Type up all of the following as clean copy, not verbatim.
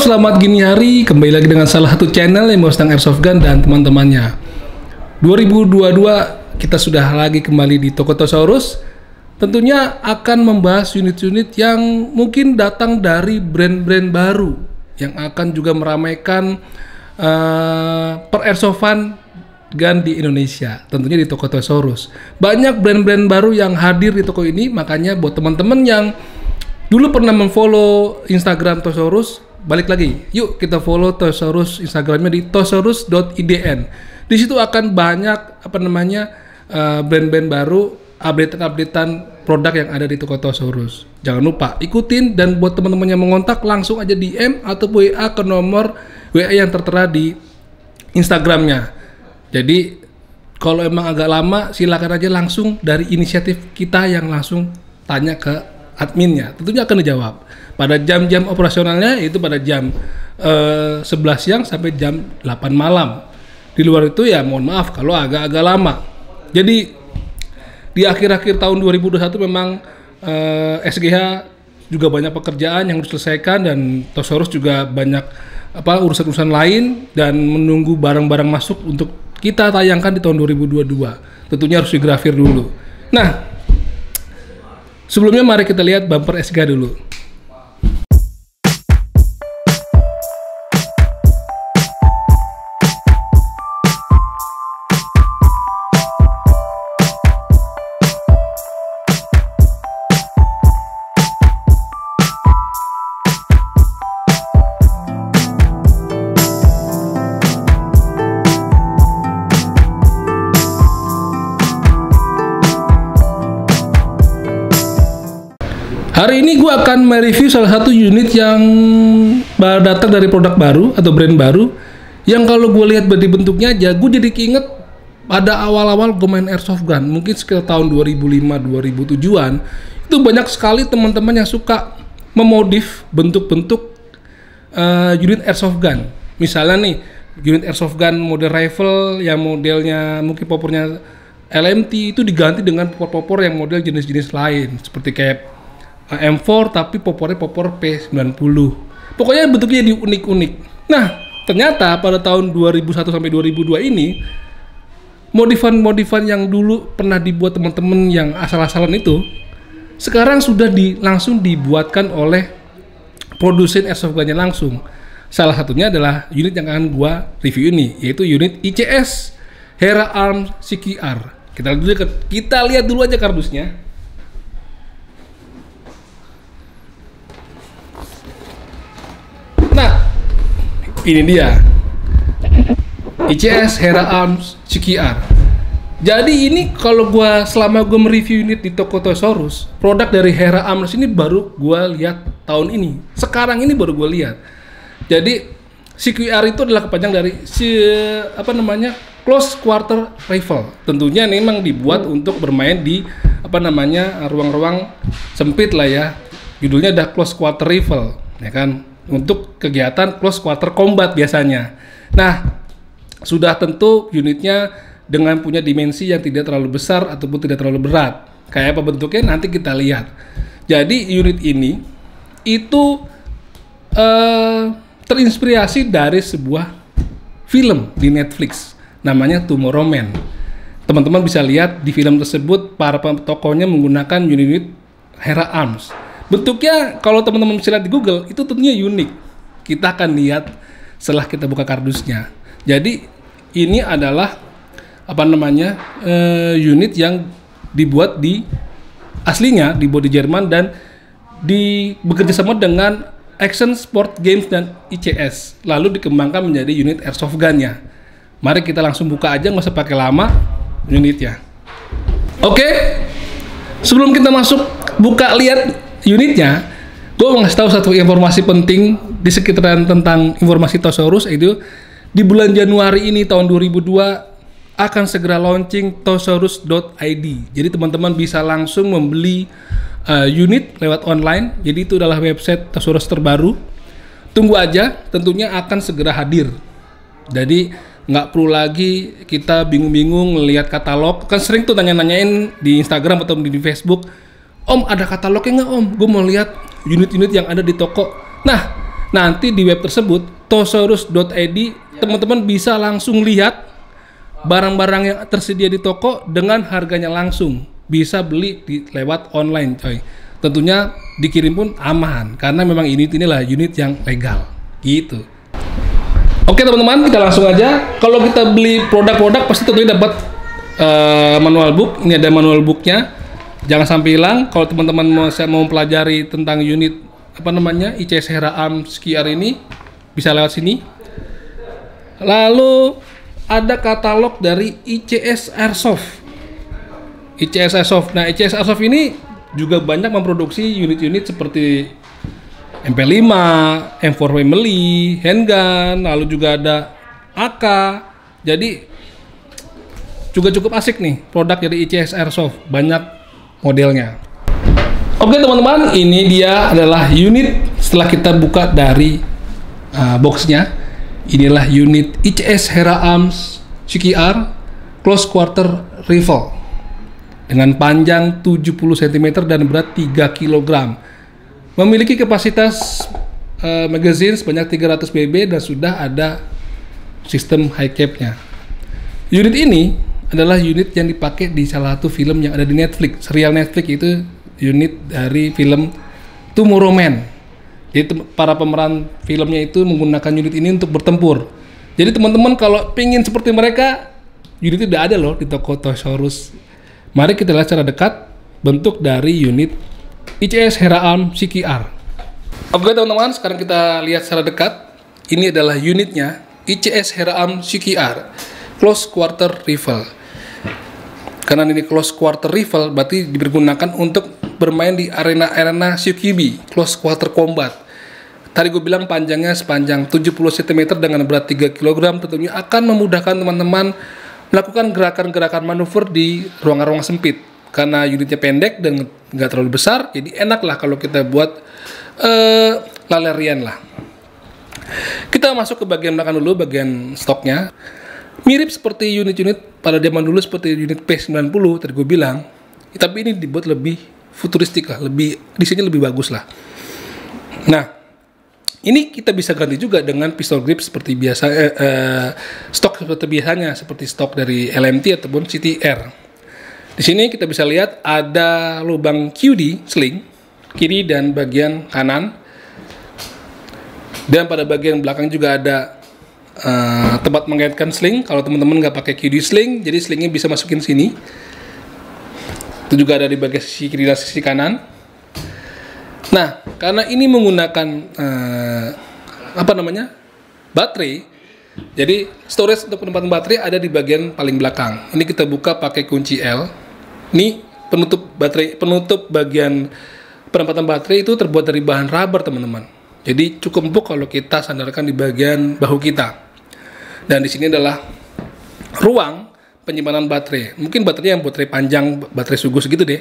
selamat gini hari. Kembali lagi dengan salah satu channel yang sedang Airsoft Gun dan teman-temannya. 2022 kita sudah lagi kembali di Toko Tosaurus. Tentunya akan membahas unit-unit yang mungkin datang dari brand-brand baru yang akan juga meramaikan per-airsoftan gun di Indonesia, tentunya di Toko Tosaurus. Banyak brand-brand baru yang hadir di toko ini, makanya buat teman-teman yang dulu pernah memfollow Instagram Tosaurus, balik lagi, yuk kita follow Tosaurus Instagramnya di tosaurus.idn. Di situ akan banyak brand-brand baru, update-updatean produk yang ada di Toko Tosaurus. Jangan lupa ikutin, dan buat teman-teman yang mengontak langsung aja DM atau WA ke nomor WA yang tertera di Instagramnya. Jadi kalau emang agak lama, silakan aja langsung dari inisiatif kita yang langsung tanya ke adminnya, tentunya akan dijawab pada jam-jam operasionalnya, yaitu pada jam 11 siang sampai jam 8 malam. Di luar itu ya mohon maaf kalau agak-agak lama. Jadi di akhir-akhir tahun 2021 memang SGH juga banyak pekerjaan yang harus diselesaikan, dan Tosaurus juga banyak urusan-urusan lain dan menunggu barang-barang masuk untuk kita tayangkan di tahun 2022. Tentunya harus digrafir dulu. Nah, sebelumnya mari kita lihat bumper SGH dulu. Hari ini gue akan mereview salah satu unit yang datang dari produk baru atau brand baru, yang kalau gue lihat dari bentuknya aja, gue jadi keinget pada awal-awal gue main Airsoft Gun, mungkin sekitar tahun 2005-2007an, itu banyak sekali teman-teman yang suka memodif bentuk-bentuk unit Airsoft Gun. Misalnya nih, unit Airsoft Gun model rifle yang modelnya mungkin popornya LMT itu diganti dengan popor-popor yang model jenis-jenis lain, seperti kayak M4 tapi popornya popor P90. Pokoknya bentuknya jadi unik-unik. Nah, ternyata pada tahun 2001 sampai 2002 ini, modifan-modifan yang dulu pernah dibuat teman-teman yang asal-asalan itu sekarang sudah langsung dibuatkan oleh produsen Airsoft Gun-nya langsung. Salah satunya adalah unit yang akan gua review ini, yaitu unit ICS Hera Arms CQR. Kita lihat dulu aja kardusnya. Ini dia ICS Hera Arms CQR. Jadi ini kalau selama gue mereview unit di Toko Tosaurus, produk dari Hera Arms ini baru gue lihat tahun ini. Sekarang ini baru gue lihat. Jadi CQR itu adalah kepanjang dari close quarter rifle. Tentunya memang dibuat untuk bermain di ruang-ruang sempit lah ya. Judulnya ada close quarter rifle, ya kan? Untuk kegiatan close quarter combat biasanya. Nah, sudah tentu unitnya dengan punya dimensi yang tidak terlalu besar ataupun tidak terlalu berat. Kayak apa bentuknya nanti kita lihat. Jadi unit ini itu terinspirasi dari sebuah film di Netflix, namanya Tomorrow Man. Teman-teman bisa lihat di film tersebut para tokohnya menggunakan unit Hera Arms. Bentuknya kalau teman-teman bisa lihat di Google itu tentunya unik. Kita akan lihat setelah kita buka kardusnya. Jadi ini adalah unit yang dibuat aslinya dibuat di Jerman dan bekerja sama dengan Action Sport Games dan ICS. Lalu dikembangkan menjadi unit Airsoft Gun-nya. Mari kita langsung buka aja, nggak usah pakai lama unitnya. Oke, sebelum kita masuk buka lihat unitnya, gue mau ngasih tahu satu informasi penting di sekitaran tentang informasi Tosaurus, itu di bulan Januari ini tahun 2002 akan segera launching tosaurus.id. Jadi teman-teman bisa langsung membeli unit lewat online. Jadi itu adalah website Tosaurus terbaru. Tunggu aja, tentunya akan segera hadir. Jadi nggak perlu lagi kita bingung-bingung ngelihat katalog. Kan sering tuh nanya-nanyain di Instagram atau di Facebook, Om ada katalognya nggak Om? Gue mau lihat unit-unit yang ada di toko. Nah, Nanti di web tersebut tosaurus.id teman-teman bisa langsung lihat barang-barang yang tersedia di toko dengan harganya langsung. Bisa beli lewat online, coy. Tentunya dikirim pun aman karena memang inilah unit yang legal gitu. Oke teman-teman, kita langsung aja. Kalau kita beli produk-produk pasti tentunya dapat manual book. Ini ada manual booknya. Jangan sampai hilang. Kalau teman-teman mau mempelajari tentang unit ICS Hera-Arm Ski-R ini, bisa lewat sini. Lalu ada katalog dari ICS Airsoft. ICS Airsoft. Nah, ICS Airsoft ini juga banyak memproduksi unit-unit seperti MP5, M4 Family, handgun, lalu juga ada AK. Jadi juga cukup asik nih produk dari ICS Airsoft, banyak modelnya. Oke teman-teman, ini dia adalah unit setelah kita buka dari boxnya. Inilah unit ICS Hera-Arms Ski-R Close Quarter Rifle dengan panjang 70 cm dan berat 3 kg. Memiliki kapasitas magazine sebanyak 300 BB dan sudah ada sistem high cap-nya. Unit ini adalah unit yang dipakai di salah satu film yang ada di Netflix, serial Netflix, itu unit dari film Tomorrow Man. Jadi para pemeran filmnya itu menggunakan unit ini untuk bertempur. Jadi teman-teman kalau pengen seperti mereka, unit itu udah ada loh di toko Tosaurus. Mari kita lihat secara dekat bentuk dari unit ICS Hera-Arm Ski-R. Oke teman-teman, sekarang kita lihat secara dekat. Ini adalah unitnya ICS Hera-Arm Ski-R Close Quarter Rifle. Karena ini close quarter rifle, berarti dipergunakan untuk bermain di arena-arena CQB, close quarter combat. Tadi gue bilang panjangnya sepanjang 70 cm dengan berat 3 kg, tentunya akan memudahkan teman-teman melakukan gerakan-gerakan manuver di ruang-ruang sempit. Karena unitnya pendek dan nggak terlalu besar, jadi enak lah kalau kita buat lari-larian lah. Kita masuk ke bagian belakang dulu, bagian stoknya. Mirip seperti unit-unit pada zaman dulu seperti unit P90 tadi gue bilang, tapi ini dibuat lebih futuristik lah, desainnya lebih bagus lah. Nah, ini kita bisa ganti juga dengan pistol grip seperti biasa, stok seperti biasanya, seperti stok dari LMT ataupun CTR. Di sini kita bisa lihat ada lubang QD sling kiri dan bagian kanan, dan pada bagian belakang juga ada tempat mengaitkan sling. Kalau teman-teman nggak pakai QD sling, jadi slingnya bisa masukin sini. Itu juga ada di bagian sisi kiri dan sisi kanan. Nah, karena ini menggunakan baterai, jadi storage untuk penempatan baterai ada di bagian paling belakang. Ini kita buka pakai kunci L. Ini penutup bagian penempatan baterai itu terbuat dari bahan rubber teman-teman. Jadi cukup empuk kalau kita sandarkan di bagian bahu kita. Dan di sini adalah ruang penyimpanan baterai. Mungkin baterainya yang baterai panjang, baterai sugus gitu deh.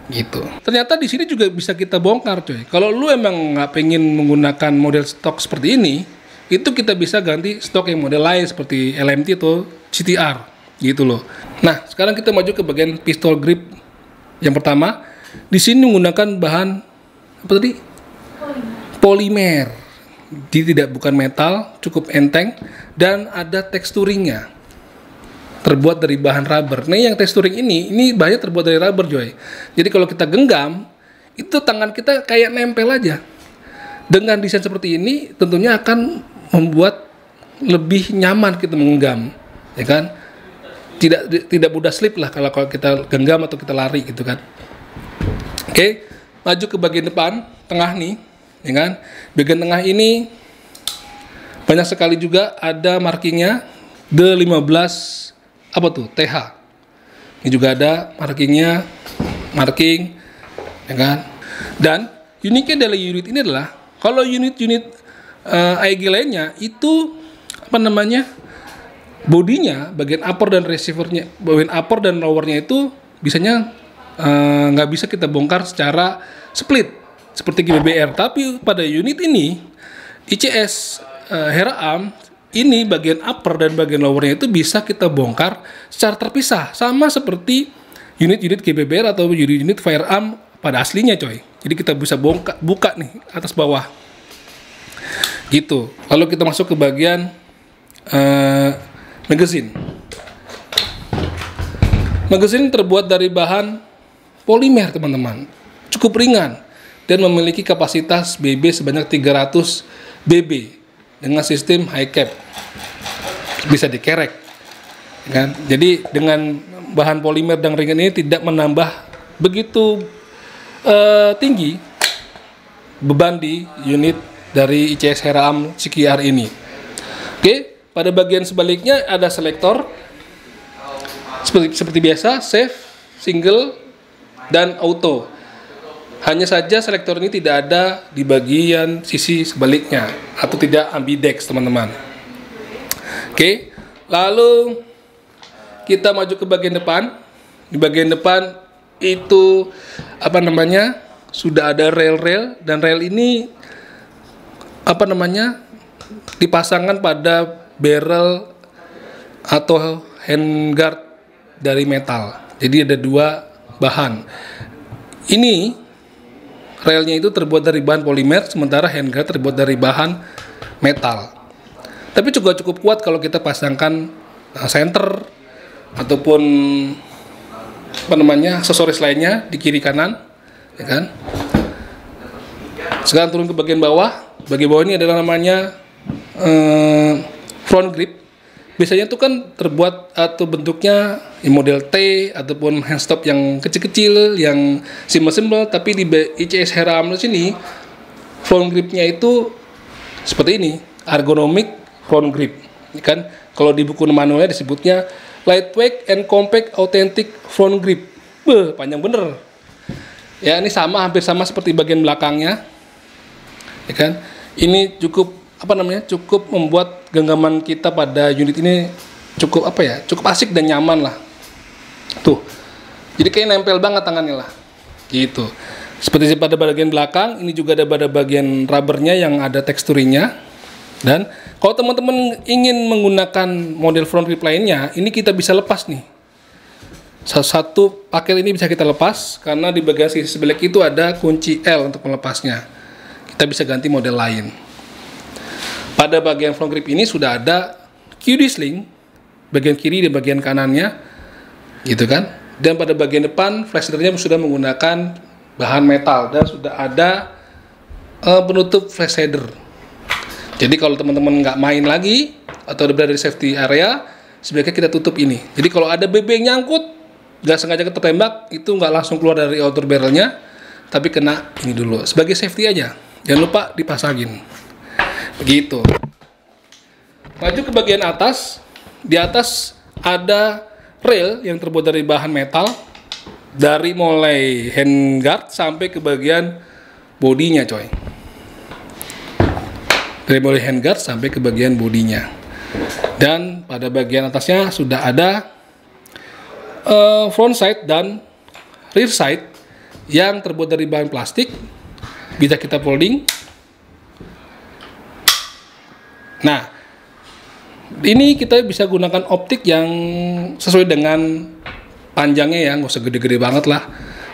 Gitu. Ternyata di sini juga bisa kita bongkar, coy. Kalau lu emang nggak pengen menggunakan model stok seperti ini, itu kita bisa ganti stok yang model lain seperti LMT atau CTR, gitu loh. Nah, sekarang kita maju ke bagian pistol grip. Yang pertama, di sini menggunakan bahan apa tadi? Polimer. Jadi bukan metal, cukup enteng dan ada teksturingnya. Terbuat dari bahan rubber. Nah, yang teksturing ini bahannya terbuat dari rubber, Joy. Jadi kalau kita genggam, itu tangan kita kayak nempel aja. Dengan desain seperti ini, tentunya akan membuat lebih nyaman kita menggenggam, ya kan? Tidak mudah slip lah kalau kita genggam atau kita lari gitu kan. Oke, maju ke bagian depan, tengah nih. Ya kan? Bagian tengah ini banyak sekali juga ada markingnya D15 TH. Ini juga ada marking, ya kan? Dan uniknya dari unit ini adalah kalau unit-unit AEG lainnya itu bodinya, bagian upper dan receivernya, bagian upper dan lowernya itu bisanya nggak bisa kita bongkar secara split seperti GBBR, tapi pada unit ini ICS Hera-Arm ini bagian upper dan bagian lowernya itu bisa kita bongkar secara terpisah, sama seperti unit-unit GBBR atau unit firearm pada aslinya, coy. Jadi kita bisa buka nih atas bawah, Gitu. Lalu kita masuk ke bagian magazine. Magazine terbuat dari bahan polimer, teman-teman. Cukup ringan dan memiliki kapasitas BB sebanyak 300 BB dengan sistem high cap. Bisa dikerek, kan? Jadi dengan bahan polimer dan ringan ini tidak menambah begitu tinggi beban di unit dari ICS Hera-Am CQR ini. Oke, pada bagian sebaliknya ada selektor seperti biasa, safe, single, dan auto. Hanya saja selektor ini tidak ada di bagian sisi sebaliknya atau tidak ambidex, teman-teman. Oke, lalu kita maju ke bagian depan. Di bagian depan itu sudah ada rel-rel, dan rel ini dipasangkan pada barrel atau handguard dari metal. Jadi ada dua bahan. Ini relnya itu terbuat dari bahan polimer, sementara handguard terbuat dari bahan metal. Tapi juga cukup kuat kalau kita pasangkan senter ataupun aksesoris lainnya di kiri kanan, ya kan? Sekarang turun ke bagian bawah. Bagian bawah ini adalah namanya front grip. Biasanya itu kan terbuat atau bentuknya model T ataupun handstop yang kecil-kecil, yang simple-simple. Tapi di ICS Hera-Am sini front gripnya itu seperti ini, ergonomic front grip, kan? Kalau di buku manualnya disebutnya lightweight and compact authentic front grip. Panjang bener. Ya, ini hampir sama seperti bagian belakangnya, ya kan? Ini cukup cukup membuat genggaman kita pada unit ini cukup asik dan nyaman lah. Tuh, jadi kayak nempel banget tangannya lah, gitu. Seperti pada bagian belakang, ini juga ada pada bagian rubbernya yang ada teksturinya. Dan kalau teman-teman ingin menggunakan model front grip lainnya, ini kita bisa lepas nih. Satu paket ini bisa kita lepas karena di bagian sisi sebelah itu ada kunci L untuk melepasnya. Kita bisa ganti model lain. Pada bagian front grip ini sudah ada QD sling, bagian kiri dan bagian kanannya, gitu kan. Dan pada bagian depan flash shadernya sudah menggunakan bahan metal dan sudah ada penutup flash shader. Jadi kalau teman-teman nggak main lagi atau berada di safety area, sebaiknya kita tutup ini. Jadi kalau ada BB yang nyangkut, nggak sengaja ketembak, itu nggak langsung keluar dari outer barrelnya, tapi kena ini dulu sebagai safety aja. Jangan lupa dipasangin. Begitu. Maju ke bagian atas. Di atas ada rail yang terbuat dari bahan metal, dari mulai handguard sampai ke bagian bodinya, coy. Dari mulai handguard sampai ke bagian bodinya. Dan pada bagian atasnya sudah ada front side dan rear side yang terbuat dari bahan plastik. Bisa kita folding. Nah, ini kita bisa gunakan optik yang sesuai dengan panjangnya ya, nggak usah gede-gede banget lah,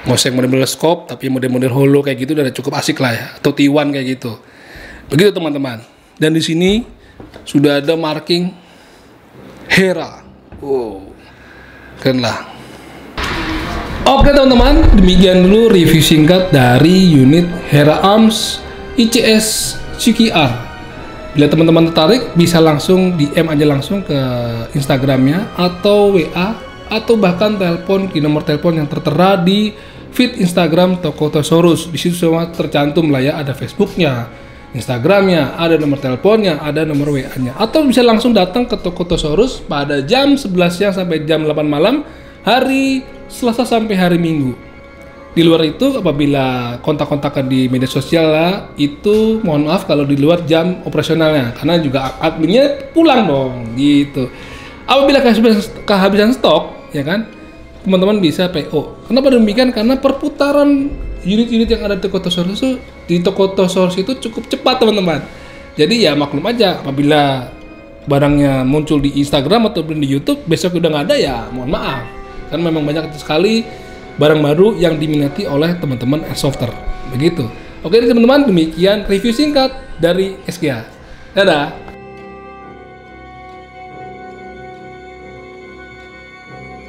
nggak usah yang model-model scope, tapi model-model holo kayak gitu udah cukup asik lah ya, atau T1 kayak gitu. Begitu teman-teman. Dan di sini sudah ada marking Hera. Wow, keren lah. Oke teman-teman, demikian dulu review singkat dari unit Hera-Am ICS CQR. Bila teman-teman tertarik, bisa langsung DM aja langsung ke Instagramnya atau WA atau bahkan telepon di nomor telepon yang tertera di feed Instagram Toko Tosaurus. Di situ semua tercantum lah ya, ada Facebooknya, Instagramnya, ada nomor teleponnya, ada nomor WA-nya. Atau bisa langsung datang ke Toko Tosaurus pada jam 11 siang sampai jam 8 malam, hari Selasa sampai hari Minggu. Di luar itu apabila kontak-kontakan di media sosial lah, itu mohon maaf kalau di luar jam operasionalnya, karena juga adminnya pulang dong gitu. Apabila kehabisan stok, ya kan, teman-teman bisa PO. Kenapa demikian? Karena perputaran unit-unit yang ada di Toko Tosaurus itu cukup cepat teman-teman. Jadi ya maklum aja, apabila barangnya muncul di Instagram atau di YouTube, besok udah nggak ada ya mohon maaf. Kan memang banyak sekali barang baru yang diminati oleh teman-teman airsofter. Begitu. Oke teman-teman, demikian review singkat dari SGA. Dadah.